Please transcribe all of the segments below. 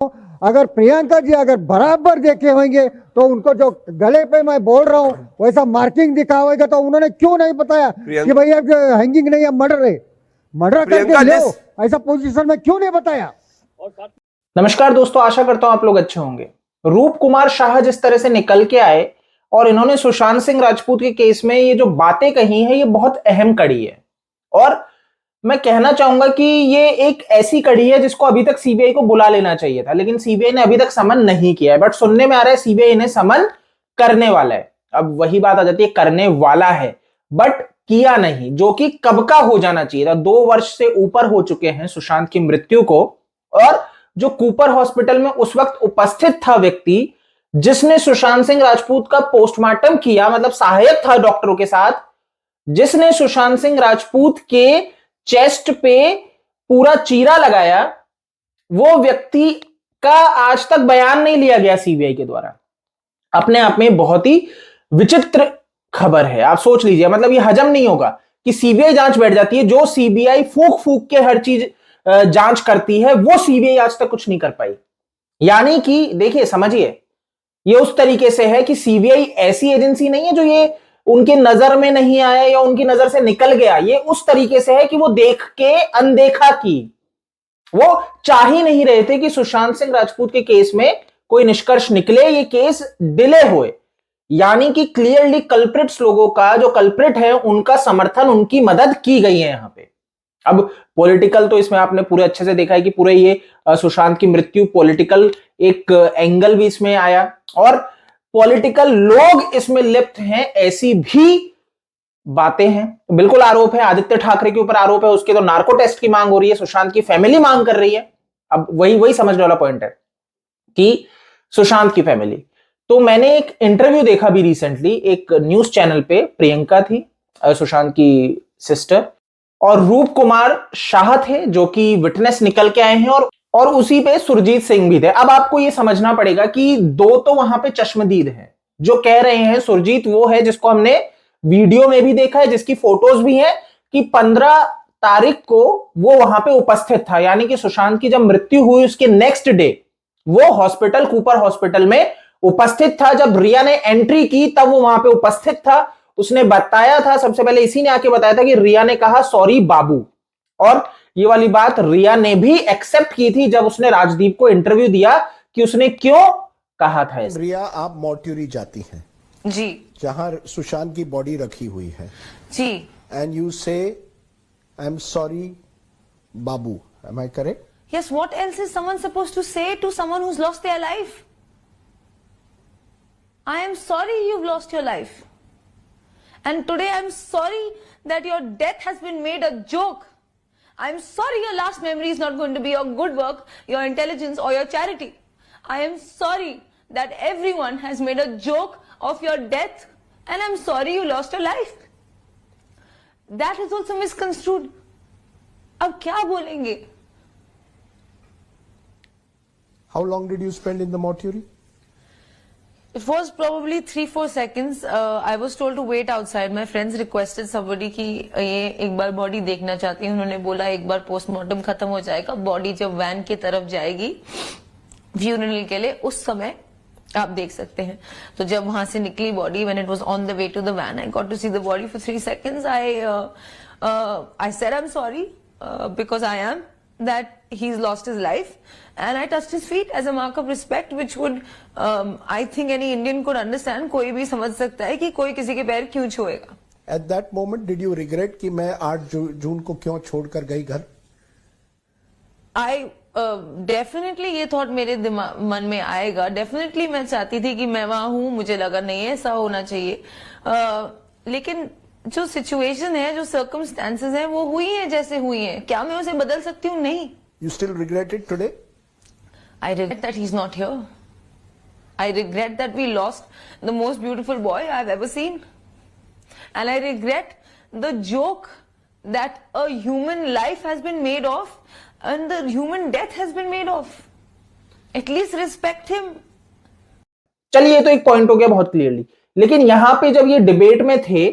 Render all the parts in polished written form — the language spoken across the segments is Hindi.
अगर प्रियंका जी अगर बराबर देखे होंगे तो उनको जो गले पे मैं बोल रहा हूँ वैसा मार्किंग दिखा होगा तो उन्होंने क्यों नहीं बताया कि भैया हैंगिंग नहीं है, मर्डर है, मर्डर करके लो, ऐसा पोजीशन में क्यों नहीं बताया। नमस्कार दोस्तों, आशा करता हूं आप लोग अच्छे होंगे। रूप कुमार शाह जिस तरह से निकल के आए और इन्होंने सुशांत सिंह राजपूत के केस में ये जो बातें कही हैं ये बहुत अहम कड़ी है और मैं कहना चाहूंगा कि ये एक ऐसी कड़ी है जिसको अभी तक सीबीआई को बुला लेना चाहिए था, लेकिन सीबीआई ने अभी तक समन नहीं किया है। बट सुनने में आ रहा है सीबीआई ने समन करने वाला है। अब वही बात आ जाती है, करने वाला है बट किया नहीं, जो कि कब का हो जाना चाहिए था। 2 वर्ष से ऊपर हो चुके हैं सुशांत की मृत्यु को और जो कूपर हॉस्पिटल में उस वक्त उपस्थित था व्यक्ति जिसने सुशांत सिंह राजपूत का पोस्टमार्टम किया, मतलब सहायक था डॉक्टरों के साथ, जिसने सुशांत सिंह राजपूत के चेस्ट पे पूरा चीरा लगाया, वो व्यक्ति का आज तक बयान नहीं लिया गया सीबीआई के द्वारा। अपने आप में बहुत ही विचित्र खबर है। आप सोच लीजिए, मतलब ये हजम नहीं होगा कि सीबीआई जांच बैठ जाती है। जो सीबीआई फूक फूक के हर चीज जांच करती है वो सीबीआई आज तक कुछ नहीं कर पाई। यानी कि देखिए, समझिए, ये उस तरीके से है कि सीबीआई ऐसी एजेंसी नहीं है जो ये उनके नजर में नहीं आया या उनकी नजर से निकल गया। ये उस तरीके से है कि वो देख के अनदेखा की। वो चाह ही नहीं रहे थे कि सुशांत सिंह राजपूत के केस में कोई निष्कर्ष निकले, ये केस डिले हुए। यानी कि क्लियरली कल्प्रिट्स लोगों का, जो कल्प्रिट है उनका समर्थन, उनकी मदद की गई है यहां पे। अब पॉलिटिकल तो इसमें आपने पूरे अच्छे से देखा है कि पूरे ये सुशांत की मृत्यु पॉलिटिकल एक एंगल भी इसमें आया और पॉलिटिकल लोग इसमें लिप्त हैं, ऐसी भी बातें हैं। बिल्कुल आरोप है, आदित्य ठाकरे के ऊपर आरोप है, उसके तो नार्को टेस्ट की मांग हो रही है, सुशांत की फैमिली मांग कर रही है। अब वही समझने वाला पॉइंट है कि सुशांत की फैमिली। तो मैंने एक इंटरव्यू देखा भी रिसेंटली, एक न्यूज चैनल पे, प्रियंका थी सुशांत की सिस्टर और रूप कुमार शाह थे जो कि विटनेस निकल के आए हैं और उसी पे सुरजीत सिंह भी थे। अब आपको यह समझना पड़ेगा कि 2 तो वहां पे चश्मदीद हैं। जो कह रहे हैं सुरजीत वो है जिसको हमने वीडियो में भी देखा है, जिसकी फोटोज भी हैं कि 15 तारीख को वो वहां पे उपस्थित था। यानी कि सुशांत की जब मृत्यु हुई उसके नेक्स्ट डे वो हॉस्पिटल, कूपर हॉस्पिटल में उपस्थित था। जब रिया ने एंट्री की तब वो वहां पे उपस्थित था। उसने बताया था, सबसे पहले इसी ने आके बताया था कि रिया ने कहा सॉरी बाबू, और ये वाली बात रिया ने भी एक्सेप्ट की थी जब उसने राजदीप को इंटरव्यू दिया कि उसने क्यों कहा था ऐसे। रिया, आप मॉर्ट्यूरी जाती हैं जी, जहां सुशांत की बॉडी रखी हुई है जी, and you say I am sorry बाबू, am I correct? yes, what else is someone supposed to say to someone who's lost their life? I am sorry you've lost your life, and today I'm sorry that your death has been made a joke. I'm sorry your last memory is not going to be your good work, your intelligence or your charity. I am sorry that everyone has made a joke of your death, and I'm sorry you lost your life. That is also misconstrued. अब क्या बोलेंगे? How long did you spend in the mortuary? It was probably 3-4 seconds. I was told to wait outside. My friends requested somebody कि ये एक बार बॉडी देखना चाहती हैं। उन्होंने बोला एक बार पोस्टमार्टम खत्म हो जाएगा, बॉडी जब वैन की तरफ जाएगी फ्यूनरल के लिए, उस समय आप देख सकते हैं। तो जब वहां से निकली body, when it was on the way to the van, I got to see the body for 3 seconds. I said I'm sorry because I am that he's lost his life, and I touched his feet as a mark of respect, which would I think any Indian could understand. कोई भी समझ सकता है कि कोई किसी के पैर क्यों छुएगा। At that moment, did you regret कि मैं 8 जून को क्यों छोड़कर गई घर? I डेफिनेटली ये थॉट मेरे मन में आएगा। डेफिनेटली मैं चाहती थी कि मैं वहां हूं, मुझे लगा नहीं ऐसा होना चाहिए, लेकिन जो सिचुएशन है, जो सर्कमस्टेंसेस हैं, वो हुई हैं जैसे हुई हैं। क्या मैं उसे बदल सकती हूँ? नहीं। You still regret it today? I regret that he's not here. I regret that we lost the most beautiful boy I've ever seen, and I regret the joke that a human life has been made of and the human death has been made of. At least respect him. चलिए, ये तो एक पॉइंट हो गया बहुत क्लियरली, लेकिन यहां पे जब ये डिबेट में थे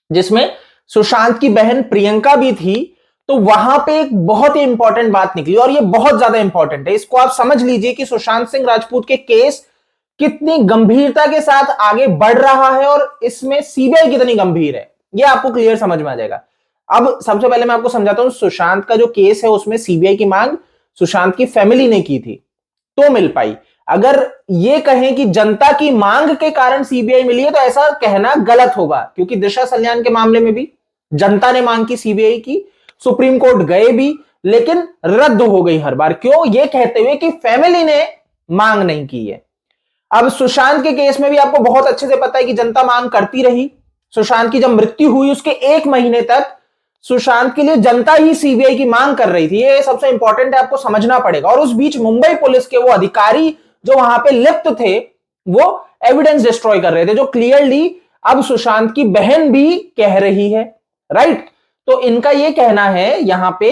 जिसमें सुशांत की बहन प्रियंका भी थी, तो वहां पे एक बहुत ही इंपॉर्टेंट बात निकली और ये बहुत ज्यादा इंपॉर्टेंट है, इसको आप समझ लीजिए कि सुशांत सिंह राजपूत के केस कितनी गंभीरता के साथ आगे बढ़ रहा है और इसमें सीबीआई कितनी गंभीर है, ये आपको क्लियर समझ में आ जाएगा। अब सबसे पहले मैं आपको समझाता हूं, सुशांत का जो केस है उसमें सीबीआई की मांग सुशांत की फैमिली ने की थी तो मिल पाई। अगर ये कहें कि जनता की मांग के कारण सीबीआई मिली है तो ऐसा कहना गलत होगा, क्योंकि दिशा सल्यान के मामले में भी जनता ने मांग की सीबीआई की, सुप्रीम कोर्ट गए भी, लेकिन रद्द हो गई हर बार। क्यों? ये कहते हुए कि फैमिली ने मांग नहीं की है। अब सुशांत के केस में भी आपको बहुत अच्छे से पता है कि जनता मांग करती रही। सुशांत की जब मृत्यु हुई उसके 1 महीने तक सुशांत के लिए जनता ही सीबीआई की मांग कर रही थी, ये सबसे इंपॉर्टेंट है, आपको समझना पड़ेगा। और उस बीच मुंबई पुलिस के वो अधिकारी जो वहां पे लिप्त थे वो एविडेंस डिस्ट्रॉय कर रहे थे, जो क्लियरली अब सुशांत की बहन भी कह रही है, राइट। तो इनका ये कहना है यहां पे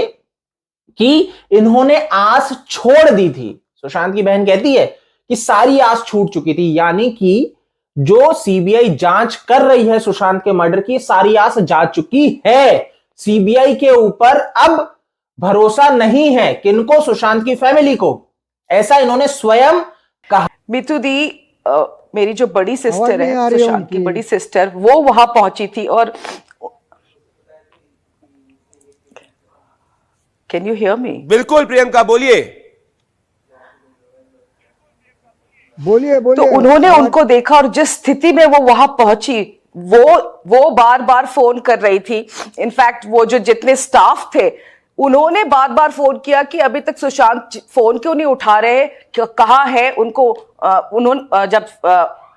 कि इन्होंने आस छोड़ दी थी। सुशांत की बहन कहती है कि सारी आस छूट चुकी थी, यानी कि जो सीबीआई जांच कर रही है सुशांत के मर्डर की, सारी आस जा चुकी है। सीबीआई के ऊपर अब भरोसा नहीं है, किनको? सुशांत की फैमिली को, ऐसा इन्होंने स्वयं कहा। मितू दी, मेरी जो बड़ी सिस्टर नहीं आ है, रही है सुशांत की उनकी। बड़ी सिस्टर, वो वहां पहुंची थी। और कैन यू हियर मी? बिल्कुल प्रियंका, बोलिए। बोलिए बोलिए। तो उन्होंने उनको देखा और जिस स्थिति में वो वहां पहुंची, वो बार बार फोन कर रही थी। इनफैक्ट वो जो जितने स्टाफ थे उन्होंने बार बार फोन किया कि अभी तक सुशांत फोन क्यों नहीं उठा रहे, कहाँ है उनको। उन्होंने जब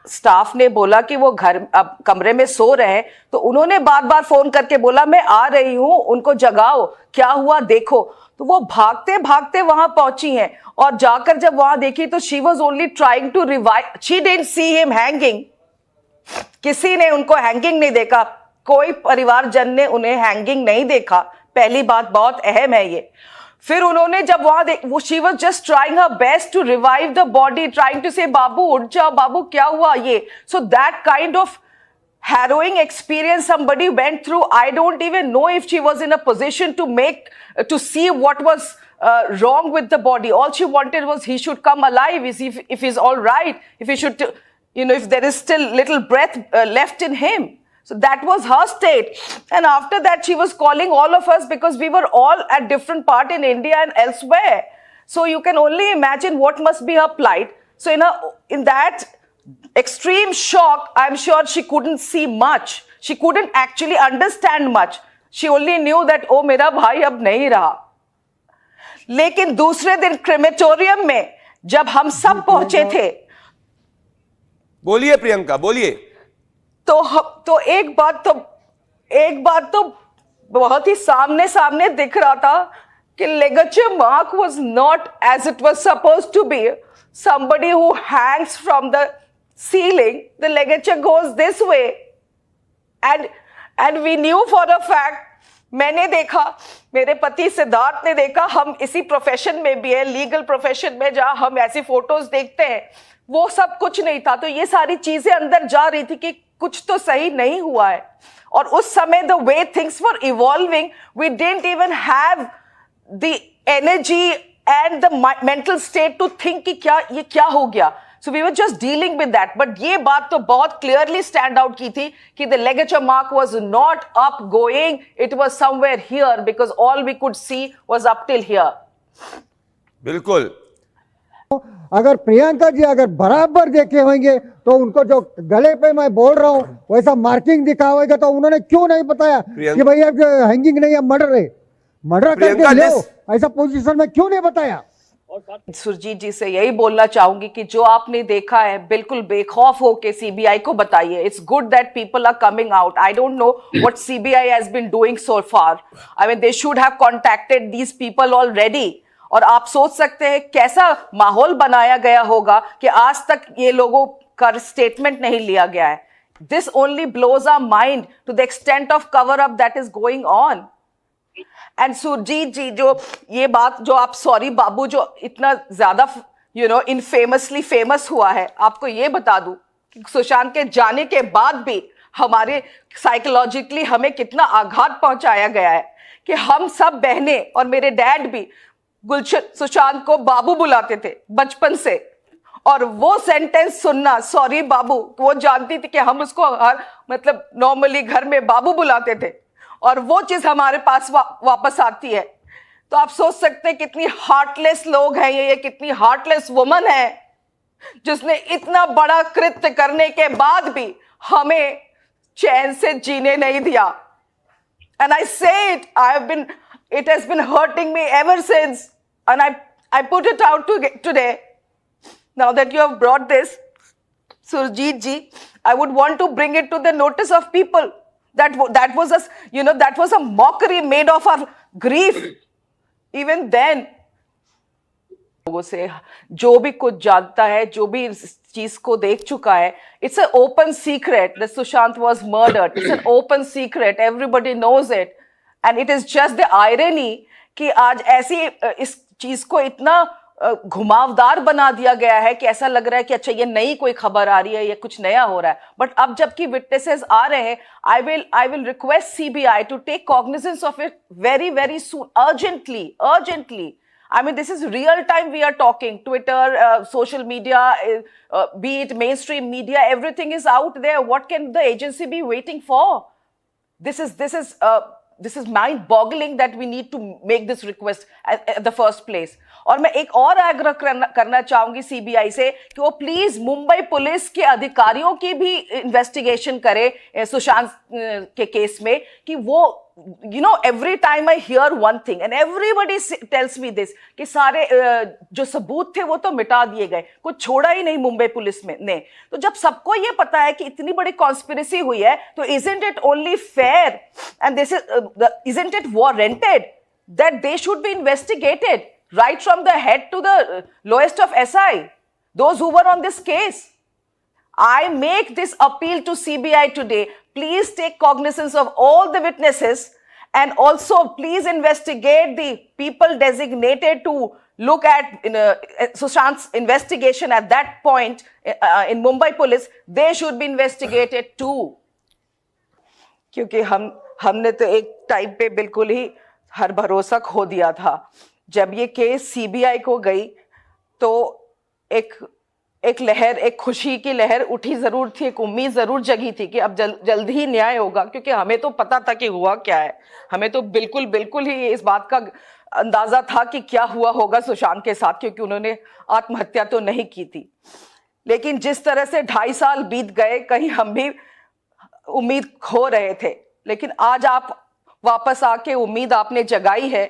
स्टाफ ने बोला कि वो घर अब कमरे में सो रहे हैं, तो उन्होंने बार बार फोन करके बोला मैं आ रही हूं, उनको जगाओ, क्या हुआ देखो। तो वो भागते भागते वहां पहुंची हैं और जाकर जब वहां देखी तो she was only trying to revive, she didn't see him hanging. किसी ने उनको हैंगिंग नहीं देखा, कोई परिवारजन ने उन्हें हैंगिंग नहीं देखा। पहली बात बहुत अहम है ये। फिर उन्होंने जब वहां वो she was just trying her best to revive the body, trying to say बाबू उठ जाओ, बाबू क्या हुआ ये। So that kind of harrowing experience somebody went through, I don't even know if she was in a position to see what was wrong with the body. All she wanted was he should come alive, if he's all right, if he should, if there is still little breath left in him. So that was her state. And after that she was calling all of us because we were all at different part in India and elsewhere. So you can only imagine what must be her plight. So in that extreme shock, I'm sure she couldn't see much. She couldn't actually understand much. She only knew that oh मेरा भाई अब नहीं रहा। लेकिन दूसरे दिन क्रेमेटोरियम में जब हम सब पहुंचे थे, बोलिए प्रियंका, बोलिए। तो एक बात तो बहुत ही सामने सामने दिख रहा था कि ligature mark was not as it was supposed to be. Somebody who hangs from the ceiling, the ligature goes this way, and we knew for a fact, मैंने देखा, मेरे पति सिद्धार्थ ने देखा, हम इसी प्रोफेशन में भी है, लीगल प्रोफेशन में, जहां हम ऐसी फोटोज देखते हैं, वो सब कुछ नहीं था। तो ये सारी चीजें अंदर जा रही थी कि कुछ तो सही नहीं हुआ है। और उस समय the way things were evolving, we didn't even have the energy and the mental state to think कि ये क्या हो गया। So we were just dealing with that. But ये बात तो बहुत clearly stand out की थी कि the ligature mark was not up going, it was somewhere here because all we could see was up till here. बिल्कुल। अगर प्रियंका जी अगर बराबर देखे होंगे तो उनको जो गले पे मैं बोल रहा हूँ वैसा मार्किंग दिखा होगा तो उन्होंने क्यों नहीं बताया कि भैया हैंगिंग नहीं है, मर्डर है, मर्डर करके लो, ऐसा पोजीशन में क्यों नहीं बताया। सुरजीत जी से यही बोलना चाहूंगी कि जो आपने देखा है बिल्कुल बेखौफ होके सीबीआई को बताइए। It's good that people are coming out. I don't know what CBI has been doing so far. I mean they should have contacted these people already. और आप सोच सकते हैं कैसा माहौल बनाया गया होगा कि आज तक ये लोगों का स्टेटमेंट नहीं लिया गया है। This only blows our mind to the extent of cover up that is going on. And Surjeet ji, जो ये बात जो आप सॉरी बाबू जो इतना ज्यादा इनफेमसली फेमस हुआ है, आपको ये बता दूं कि सुशांत के जाने के बाद भी हमारे साइकोलॉजिकली हमें कितना आघात पहुंचाया गया है कि हम सब बहनें और मेरे डैड भी गुलशन सुशांत को बाबू बुलाते थे बचपन से, और वो सेंटेंस सुनना, सॉरी बाबू, वो जानती थी कि हम उसको हर मतलब नॉर्मली घर में बाबू बुलाते थे, और वो चीज हमारे पास वापस आती है। तो आप सोच सकते हैं कितनी हार्टलेस लोग हैं ये कितनी हार्टलेस वुमन है जिसने इतना बड़ा कृत्य करने के बाद भी हमें चैन से जीने नहीं दिया। And I say it, it has been hurting me ever since, and I put it out today. Now that you have brought this, Surjit ji, I would want to bring it to the notice of people. That was a mockery made of our grief. Even then, लोगों से जो भी कुछ जानता है, जो भी इस चीज को देख चुका है, it's an open secret that Sushant was murdered. It's an open secret. Everybody knows it. And it is just the irony कि आज ऐसी इस चीज को इतना घुमावदार बना दिया गया है कि ऐसा लग रहा है कि अच्छा ये नई कोई खबर आ रही है, ये कुछ नया हो रहा है। बट अब जबकि विटनेसेस आ रहे हैं, I will request CBI to take cognizance of it very very soon, urgently. I mean, this is real time we are talking. Twitter, social media, be it mainstream media, everything is out there. What can the agency be waiting for? This is mind-boggling that we need to make this request at the first place. और मैं एक और आग्रह करना चाहूंगी सीबीआई से कि वो प्लीज मुंबई पुलिस के अधिकारियों की भी इन्वेस्टिगेशन करे सुशांत के केस में, कि वो every time I hear one thing and everybody tells me this कि सारे जो सबूत थे वो तो मिटा दिए गए, कुछ छोड़ा ही नहीं मुंबई पुलिस ने। तो जब सबको ये पता है कि इतनी बड़ी कॉन्स्पिरेसी हुई है, तो isn't it only fair and isn't it warranted that they should be investigated right from the head to the lowest of SI, those who were on this case? I make this appeal to CBI today. Please take cognizance of all the witnesses, and also please investigate the people designated to look at Sushant's investigation at that point in Mumbai police. They should be investigated too. क्योंकि हमने तो एक टाइम पे बिल्कुल ही हर भरोसा खो दिया था। जब ये केस सीबीआई को गई तो एक लहर, एक खुशी की लहर उठी जरूर थी, एक उम्मीद जरूर जगी थी कि अब जल्द ही न्याय होगा, क्योंकि हमें तो पता था कि हुआ क्या है। हमें तो बिल्कुल ही इस बात का अंदाजा था कि क्या हुआ होगा सुशांत के साथ, क्योंकि उन्होंने आत्महत्या तो नहीं की थी। लेकिन जिस तरह से 2.5 साल बीत गए, कहीं हम भी उम्मीद खो रहे थे, लेकिन आज आप वापस आके उम्मीद आपने जगाई है।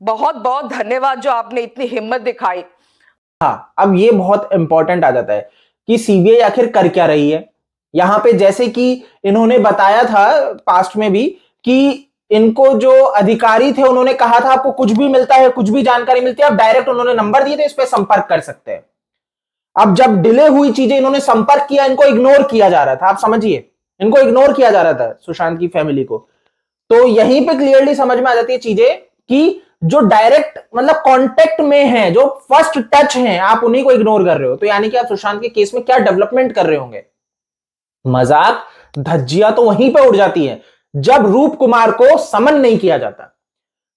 बहुत बहुत धन्यवाद जो आपने इतनी हिम्मत दिखाई। हाँ, अब ये बहुत इंपॉर्टेंट आ जाता है कि सीबीआई आखिर कर क्या रही है। यहां पे जैसे कि इन्होंने बताया था पास्ट में भी कि इनको जो अधिकारी थे उन्होंने कहा था आपको कुछ भी मिलता है, कुछ भी जानकारी मिलती है, अब डायरेक्ट उन्होंने नंबर दिए थे, इस पे संपर्क कर सकते हैं। अब जब डिले हुई चीजें इन्होंने संपर्क किया, इनको इग्नोर किया जा रहा था। आप समझिए, इनको इग्नोर किया जा रहा था सुशांत की फैमिली को। तो यहीं पे क्लियरली समझ में आ जाती है चीजें कि जो डायरेक्ट मतलब कांटेक्ट में है, जो फर्स्ट टच हैं, आप उन्हीं को इग्नोर कर रहे हो। तो यानी कि आप सुशांत के केस में क्या डेवलपमेंट कर रहे होंगे। मजाक धज्जियां तो वहीं पे उड़ जाती है जब रूप कुमार को समन नहीं किया जाता।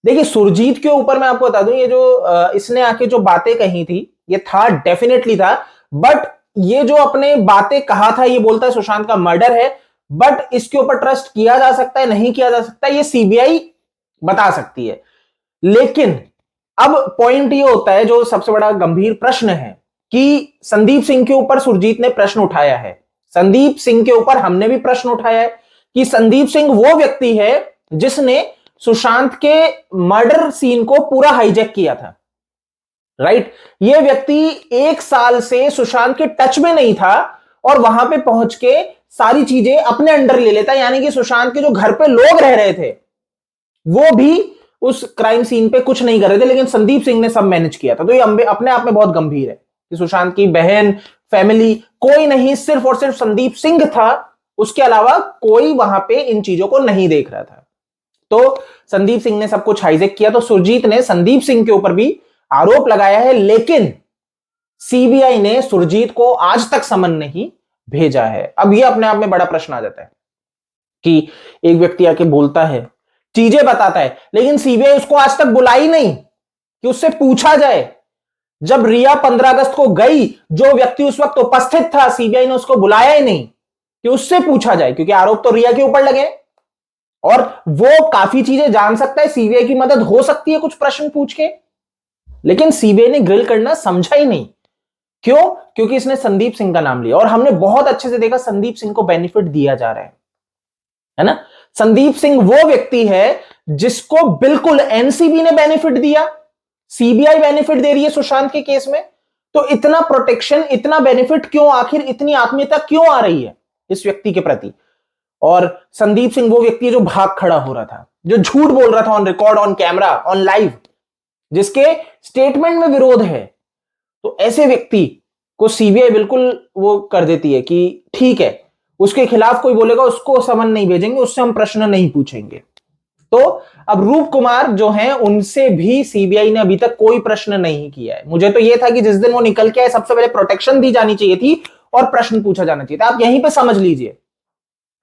देखिए, सुरजीत के ऊपर मैं आपको बता दूं, ये जो इसने आके जो बातें कही थी, ये था, डेफिनेटली था, बट ये जो अपने बातें कहा था, ये बोलता है सुशांत का मर्डर है, बट इसके ऊपर ट्रस्ट किया जा सकता है, नहीं किया जा सकता, ये सीबीआई बता सकती है। लेकिन अब पॉइंट ये होता है, जो सबसे बड़ा गंभीर प्रश्न है कि संदीप सिंह के ऊपर सुरजीत ने प्रश्न उठाया है। संदीप सिंह के ऊपर हमने भी प्रश्न उठाया है कि संदीप सिंह वो व्यक्ति है जिसने सुशांत के मर्डर सीन को पूरा हाईजैक किया था, राइट। ये व्यक्ति 1 साल से सुशांत के टच में नहीं था और वहां पे पहुंच के सारी चीजें अपने अंडर ले लेता, यानी कि सुशांत के जो घर पे लोग रह रहे थे वो भी उस क्राइम सीन पे कुछ नहीं कर रहे थे, लेकिन संदीप सिंह ने सब मैनेज किया था। तो ये अपने आप में बहुत गंभीर है कि सुशांत की बहन, फैमिली, कोई नहीं, सिर्फ और सिर्फ संदीप सिंह था, उसके अलावा कोई वहां पे इन चीजों को नहीं देख रहा था। तो संदीप सिंह ने सब कुछ हाईजैक किया। तो सुरजीत ने संदीप सिंह के ऊपर भी आरोप लगाया है, लेकिन सीबीआई ने सुरजीत को आज तक समन नहीं भेजा है। अब यह अपने आप में बड़ा प्रश्न आ जाता है कि एक व्यक्ति आके बोलता है चीजें बताता है, लेकिन सीबीआई उसको आज तक बुलाई नहीं कि उससे पूछा जाए। जब रिया 15 अगस्त को गई, जो व्यक्ति उस वक्त उपस्थित था, सीबीआई ने उसको बुलाया ही नहीं कि उससे पूछा जाए, क्योंकि आरोप तो रिया के ऊपर लगे और वो काफी चीजें जान सकता है, सीबीआई की मदद हो सकती है कुछ प्रश्न पूछ के। लेकिन सीबीआई ने ग्रिल करना समझा ही नहीं। क्यों? क्योंकि इसने संदीप सिंह का नाम लिया और हमने बहुत अच्छे से देखा संदीप सिंह को बेनिफिट दिया जा रहा है ना। संदीप सिंह वो व्यक्ति है जिसको बिल्कुल एनसीबी ने बेनिफिट दिया, सीबीआई बेनिफिट दे रही है सुशांत के केस में। तो इतना प्रोटेक्शन, इतना बेनिफिट क्यों? आखिर इतनी आत्मीयता क्यों आ रही है इस व्यक्ति के प्रति? और संदीप सिंह वो व्यक्ति है जो भाग खड़ा हो रहा था, जो झूठ बोल रहा था on record, on camera, on live, जिसके स्टेटमेंट में विरोध है। तो ऐसे व्यक्ति को सीबीआई बिल्कुल वो कर देती है कि ठीक है, उसके खिलाफ कोई बोलेगा उसको समन नहीं भेजेंगे, उससे हम प्रश्न नहीं पूछेंगे। तो अब रूप कुमार जो हैं उनसे भी सीबीआई ने अभी तक कोई प्रश्न नहीं किया है। मुझे तो यह था कि जिस दिन वो निकल के आए सबसे पहले प्रोटेक्शन दी जानी चाहिए थी और प्रश्न पूछा जाना चाहिए था। आप यहीं पे समझ लीजिए,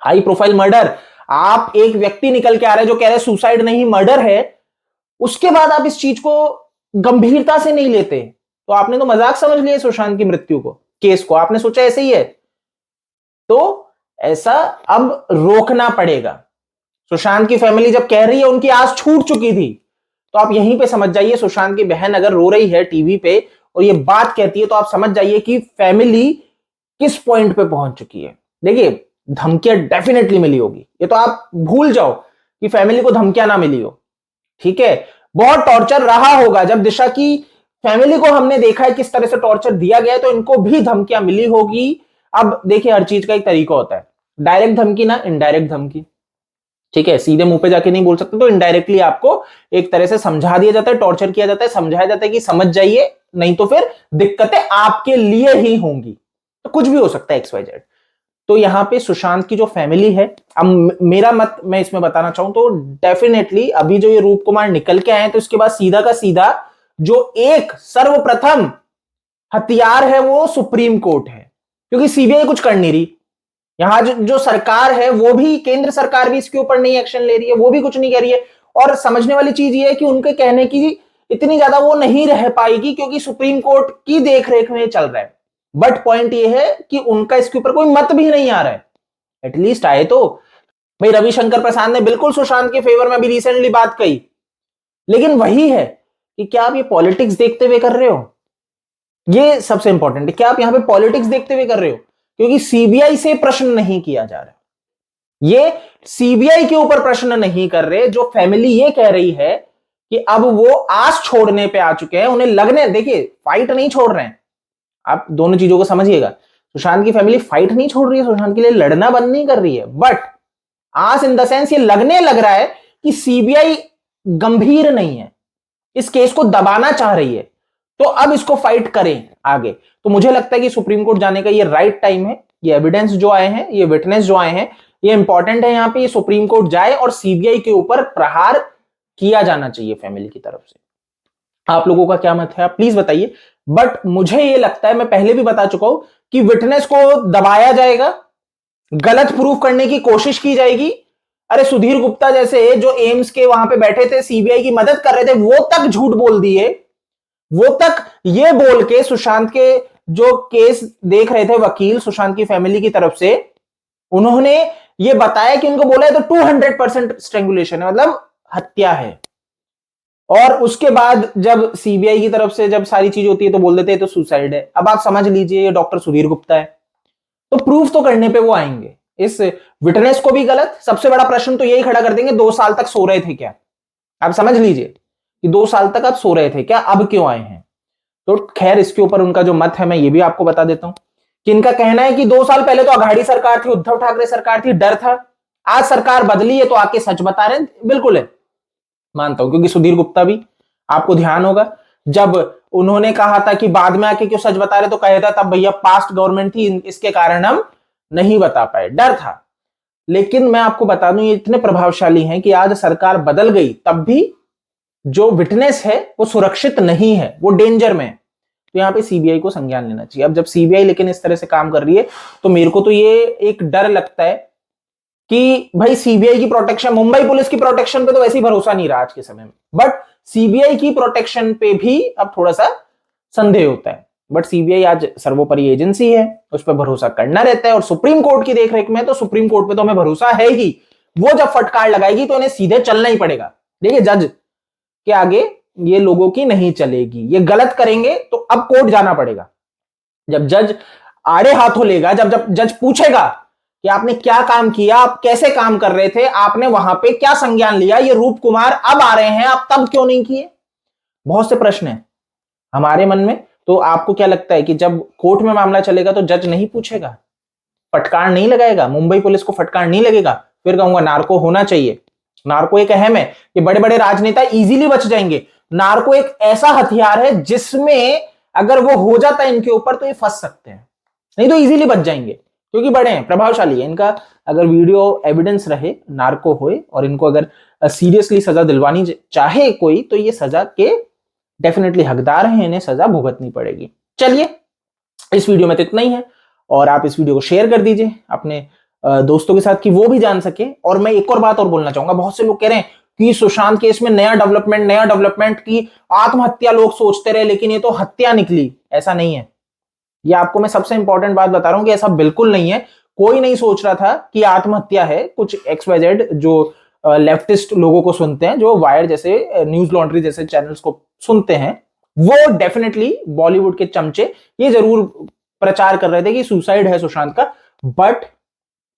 हाई प्रोफाइल मर्डर, आप एक व्यक्ति निकल के आ रहे जो कह रहे सुसाइड नहीं मर्डर है, उसके बाद आप इस चीज को गंभीरता से नहीं लेते। तो आपने तो मजाक समझ लिया सुशांत की मृत्यु को, केस को, आपने सोचा ऐसे ही है। तो ऐसा अब रोकना पड़ेगा। सुशांत की फैमिली जब कह रही है उनकी आस छूट चुकी थी, तो आप यहीं पे समझ जाइए, सुशांत की बहन अगर रो रही है टीवी पे और ये बात कहती है, तो आप समझ जाइए कि फैमिली किस पॉइंट पे पहुंच चुकी है। देखिए, धमकियां डेफिनेटली मिली होगी, ये तो आप भूल जाओ कि फैमिली को धमकियां ना मिली हो, ठीक है। बहुत टॉर्चर रहा होगा। जब दिशा की फैमिली को हमने देखा है किस तरह से टॉर्चर दिया गया है, तो इनको भी धमकियां मिली होगी। अब देखिए, हर चीज का एक तरीका होता है, डायरेक्ट धमकी ना इनडायरेक्ट धमकी, ठीक है। सीधे मुंह पे जाके नहीं बोल सकते, तो इनडायरेक्टली आपको एक तरह से समझा दिया जाता है, टॉर्चर किया जाता है, समझाया जाता है कि समझ जाइए, नहीं तो फिर दिक्कतें आपके लिए ही होंगी। तो कुछ भी हो सकता है XYZ। तो यहां पे सुशांत की जो फैमिली है, अब मेरा मत मैं इसमें बताना चाहूं तो डेफिनेटली अभी जो ये रूप कुमार निकल के आए, तो इसके बाद सीधा का सीधा जो एक सर्वप्रथम हथियार है वो सुप्रीम कोर्ट है, क्योंकि सीबीआई कुछ कर नहीं रही। यहां जो सरकार है, वो भी, केंद्र सरकार भी इसके ऊपर नहीं एक्शन ले रही है, वो भी कुछ नहीं कर रही है। और समझने वाली चीज ये है कि उनके कहने की इतनी ज्यादा वो नहीं रह पाएगी, क्योंकि सुप्रीम कोर्ट की देखरेख में चल रहा है। बट पॉइंट ये है कि उनका इसके ऊपर कोई मत भी नहीं आ रहा है, एटलीस्ट आए तो। भाई, रविशंकर प्रसाद ने बिल्कुल सुशांत के फेवर में अभी रिसेंटली बात कही, लेकिन वही है कि क्या आप ये पॉलिटिक्स देखते हुए कर रहे हो? ये सबसे इंपॉर्टेंट है, क्या आप यहां पे पॉलिटिक्स देखते हुए कर रहे हो? क्योंकि सीबीआई से प्रश्न नहीं किया जा रहा, ये सीबीआई के ऊपर प्रश्न नहीं कर रहे। जो फैमिली ये कह रही है कि अब वो आस छोड़ने पे आ चुके हैं, उन्हें लगने, देखिए, फाइट नहीं छोड़ रहे हैं, आप दोनों चीजों को समझिएगा। सुशांत की फैमिली फाइट नहीं छोड़ रही है, सुशांत के लिए लड़ना बंद नहीं कर रही है, but as in the sense ये लगने लग रहा है कि सीबीआई गंभीर नहीं है, इस केस को दबाना चाह रही है, तो अब इसको फाइट करें आगे। तो मुझे लगता है कि सुप्रीम कोर्ट जाने का ये राइट टाइम है। ये एविडेंस जो आए हैं, ये विटनेस जो आए हैं, ये इंपॉर्टेंट है। यहां पे ये सुप्रीम कोर्ट जाए और सीबीआई के ऊपर प्रहार किया जाना चाहिए फैमिली की तरफ से। आप लोगों का क्या मत है, आप प्लीज बताइए। बट मुझे ये लगता है, मैं पहले भी बता चुका हूं, कि विटनेस को दबाया जाएगा, गलत प्रूफ करने की कोशिश की जाएगी। अरे, सुधीर गुप्ता जैसे जो एम्स के वहां पे बैठे थे, सीबीआई की मदद कर रहे थे, वो तक झूठ बोल दिए, वो तक ये बोल के सुशांत के जो केस देख रहे थे वकील सुशांत की फैमिली की तरफ से, उन्होंने ये बताया कि उनको बोला है तो 200% स्ट्रेंगुलेशन है, मतलब हत्या है। और उसके बाद जब सीबीआई की तरफ से जब सारी चीज होती है तो बोल देते हैं तो सुसाइड है। अब आप समझ लीजिए, ये डॉक्टर सुधीर गुप्ता है, तो प्रूफ तो करने पे वो आएंगे। इस विटनेस को भी गलत, सबसे बड़ा प्रश्न तो यही खड़ा कर देंगे, 2 साल तक सो रहे थे क्या? आप समझ लीजिए कि 2 साल तक आप सो रहे थे क्या, अब क्यों आए हैं? तो खैर, इसके ऊपर उनका जो मत है मैं ये भी आपको बता देता हूं कि इनका कहना है कि 2 साल पहले तो अघाड़ी सरकार थी, उद्धव ठाकरे सरकार थी, डर था। आज सरकार बदली है तो आके सच बता रहे हैं। बिल्कुल है, मानता हूं, क्योंकि सुधीर गुप्ता भी, आपको ध्यान होगा, जब उन्होंने कहा था कि बाद में आके क्यों सच बता रहे, तो कहा था तब भैया पास्ट गवर्नमेंट थी, इसके कारण हम नहीं बता पाए, डर था। लेकिन मैं आपको बता दूं, ये इतने प्रभावशाली हैं कि आज सरकार बदल गई, तब भी जो विटनेस है वो सुरक्षित नहीं है, वो डेंजर में है। तो यहां पे सीबीआई को संज्ञान लेना चाहिए। अब जब सीबीआई लेकिन इस तरह से काम कर रही है, तो मेरे को तो ये एक डर लगता है कि भाई सीबीआई की प्रोटेक्शन, मुंबई पुलिस की प्रोटेक्शन पे तो वैसे ही भरोसा नहीं रहा आज के समय में, बट सीबीआई की प्रोटेक्शन पे भी अब थोड़ा सा संदेह होता है। बट सीबीआई आज सर्वोपरि एजेंसी है, उस पर भरोसा करना रहता है, और सुप्रीम कोर्ट की देखरेख में तो सुप्रीम कोर्ट पे तो हमें भरोसा है ही। वो जब फटकार लगाएगी तो इन्हें सीधे चलना ही पड़ेगा। देखिए, जज के आगे ये लोगों की नहीं चलेगी, ये गलत करेंगे तो अब कोर्ट जाना पड़ेगा। जब जज आड़े हाथों लेगा, जब जज पूछेगा कि आपने क्या काम किया, आप कैसे काम कर रहे थे, आपने वहां पे क्या संज्ञान लिया, ये रूप कुमार अब आ रहे हैं, आप तब क्यों नहीं किए, बहुत से प्रश्न हैं हमारे मन में। तो आपको क्या लगता है कि जब कोर्ट में मामला चलेगा तो जज नहीं पूछेगा, फटकार नहीं लगाएगा, मुंबई पुलिस को फटकार नहीं लगेगा? फिर कहूंगा नार्को होना चाहिए। नार्को एक अहम है कि बड़े बड़े राजनेता इजीली बच जाएंगे। नार्को एक ऐसा हथियार है जिसमें अगर वो हो जाता है इनके ऊपर तो ये फंस सकते हैं, नहीं तो इजीली बच जाएंगे, क्योंकि बड़े हैं, प्रभावशाली है। इनका अगर वीडियो एविडेंस रहे, नार्को होए, और इनको अगर सीरियसली सजा दिलवानी चाहे कोई, तो ये सजा के डेफिनेटली हकदार हैं, इन्हें सजा भुगतनी पड़ेगी। चलिए, इस वीडियो में तो इतना ही है, और आप इस वीडियो को शेयर कर दीजिए अपने दोस्तों के साथ कि वो भी जान सके। और मैं एक और बात और बोलना चाहूंगा, बहुत से लोग कह रहे हैं कि सुशांत केस में नया डेवलपमेंट की आत्महत्या लोग सोचते रहे, लेकिन ये तो हत्या निकली। ऐसा नहीं है, ये आपको मैं सबसे इंपॉर्टेंट बात बता रहा हूं कि ऐसा बिल्कुल नहीं है। कोई नहीं सोच रहा था कि आत्महत्या है। कुछ XYZ जो लेफ्टिस्ट लोगों को सुनते हैं, जो वायर जैसे, न्यूज लॉन्ड्री जैसे चैनल्स को सुनते हैं, वो डेफिनेटली बॉलीवुड के चमचे ये जरूर प्रचार कर रहे थे कि सुसाइड है सुशांत का। बट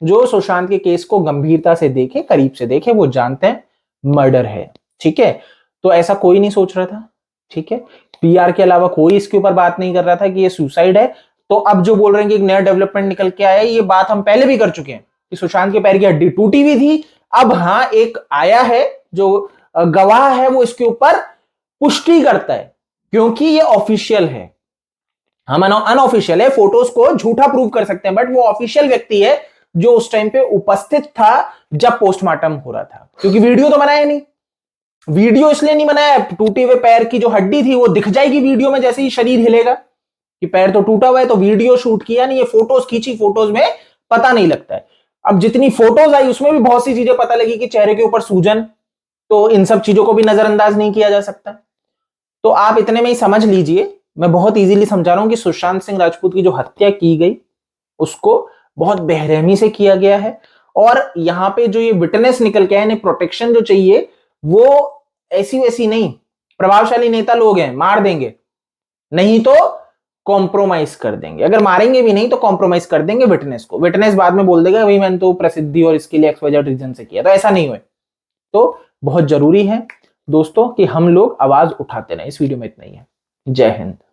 जो सुशांत के केस को गंभीरता से देखे, करीब से देखे, वो जानते हैं मर्डर है। ठीक है, तो ऐसा कोई नहीं सोच रहा था। ठीक है, PR के अलावा कोई इसके ऊपर बात नहीं कर रहा था कि ये सुसाइड है। तो अब जो बोल रहे हैं कि एक नया डेवलपमेंट निकल के आया है, ये बात हम पहले भी कर चुके हैं कि सुशांत के पैर की हड्डी टूटी हुई थी। अब हाँ, एक आया है जो गवाह है, वो इसके ऊपर पुष्टि करता है, क्योंकि ये ऑफिशियल है। हम अनऑफिशियल है, फोटोज को झूठा प्रूव कर सकते हैं, बट वो ऑफिशियल व्यक्ति है जो उस टाइम पे उपस्थित था जब पोस्टमार्टम हो रहा था। क्योंकि वीडियो तो बनाया नहीं, वीडियो इसलिए नहीं बनाया, टूटे हुए पैर की जो हड्डी थी वो दिख जाएगी वीडियो में जैसे ही शरीर हिलेगा कि पैर तो टूटा हुआ है, तो वीडियो शूट किया नहीं, ये फोटोज खींची, फोटोज में पता नहीं लगता है। अब जितनी फोटोज आई उसमें भी बहुत सी चीजें पता लगी कि चेहरे के ऊपर सूजन, तो इन सब चीजों को भी नजरअंदाज नहीं किया जा सकता। तो आप इतने में ही समझ लीजिए, मैं बहुत इजीली समझा रहा हूं कि सुशांत सिंह राजपूत की जो हत्या की गई उसको बहुत बेरहमी से किया गया है। और यहां पे जो ये विटनेस निकल के आए, इन्हें प्रोटेक्शन जो चाहिए वो ऐसी वैसी नहीं, प्रभावशाली नेता लोग हैं, मार देंगे, नहीं तो कॉम्प्रोमाइज कर देंगे। अगर मारेंगे भी नहीं तो कॉम्प्रोमाइज कर देंगे विटनेस को। विटनेस बाद में बोल देगा भाई मैंने तो प्रसिद्धि और इसके लिए XYZ रीजन से किया, तो ऐसा नहीं हुए। तो बहुत जरूरी है दोस्तों कि हम लोग आवाज उठाते रहें। इस वीडियो में इतना ही है। जय हिंद।